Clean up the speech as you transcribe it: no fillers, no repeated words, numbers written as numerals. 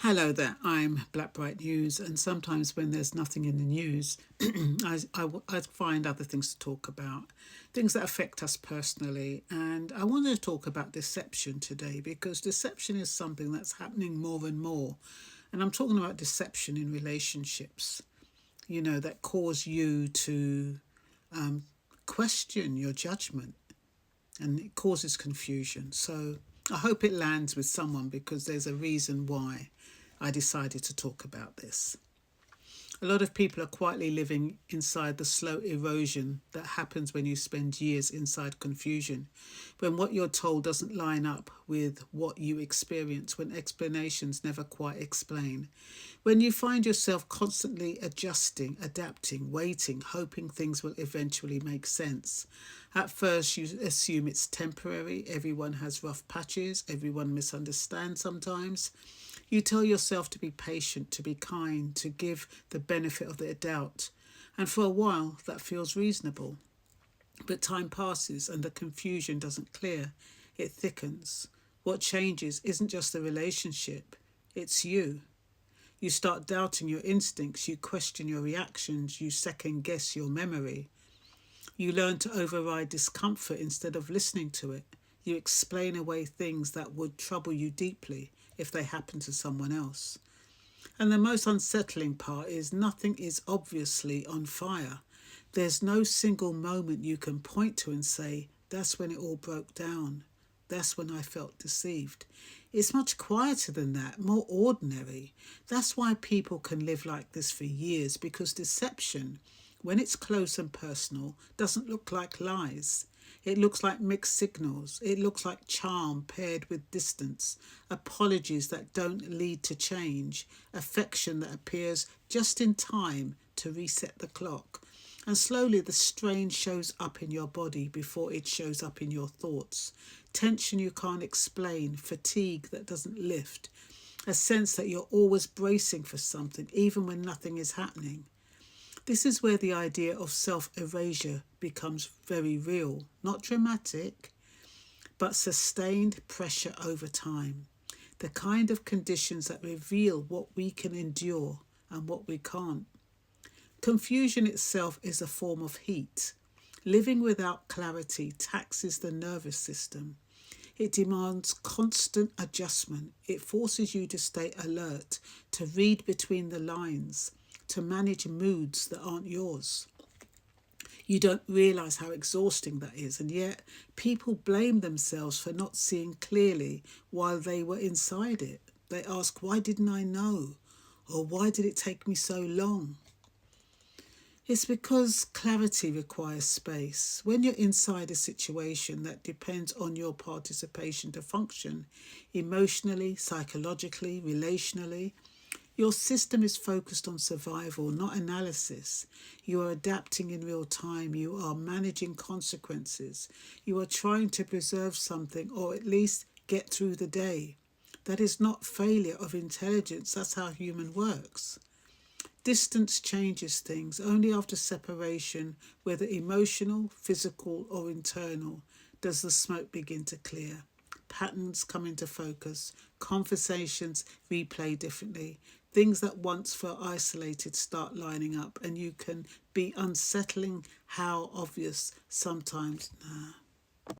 Hello there, I'm Black Bright News, and sometimes when there's nothing in the news, I find other things to talk about, things that affect us personally. And I wanted to talk about deception today because deception is something that's happening more and more. And I'm talking about deception in relationships, that cause you to question your judgment and it causes confusion. So I hope it lands with someone because there's a reason why I decided to talk about this. A lot of people are quietly living inside the slow erosion that happens when you spend years inside confusion, when what you're told doesn't line up with what you experience, when explanations never quite explain, when you find yourself constantly adjusting, adapting, waiting, hoping things will eventually make sense. At first, you assume it's temporary, everyone has rough patches, everyone misunderstands sometimes. You tell yourself to be patient, to be kind, to give the benefit of the doubt. And for a while, that feels reasonable. But time passes and the confusion doesn't clear, it thickens. What changes isn't just the relationship, it's you. You start doubting your instincts, you question your reactions, you second guess your memory. You learn to override discomfort instead of listening to it. You explain away things that would trouble you deeply if they happen to someone else. And the most unsettling part is nothing is obviously on fire. There's no single moment you can point to and say, that's when it all broke down. That's when I felt deceived. It's much quieter than that, more ordinary. That's why people can live like this for years, because deception, when it's close and personal, doesn't look like lies. It looks like mixed signals. It looks like charm paired with distance, apologies that don't lead to change, affection that appears just in time to reset the clock. And slowly the strain shows up in your body before it shows up in your thoughts. Tension you can't explain, fatigue that doesn't lift, a sense that you're always bracing for something, even when nothing is happening. This is where the idea of self-erasure becomes very real, not dramatic, but sustained pressure over time. The kind of conditions that reveal what we can endure and what we can't. Confusion itself is a form of heat. Living without clarity taxes the nervous system. It demands constant adjustment. It forces you to stay alert, to read between the lines, to manage moods that aren't yours. You don't realise how exhausting that is, and yet people blame themselves for not seeing clearly while they were inside it. They ask, why didn't I know? Or why did it take me so long? It's because clarity requires space. When you're inside a situation that depends on your participation to function, emotionally, psychologically, relationally, your system is focused on survival, not analysis. You are adapting in real time. You are managing consequences. You are trying to preserve something or at least get through the day. That is not failure of intelligence. That's how human works. Distance changes things only after separation, whether emotional, physical, or internal, does the smoke begin to clear. Patterns come into focus, conversations replay differently, things that once felt isolated start lining up, and you can be unsettling how obvious sometimes. Nah.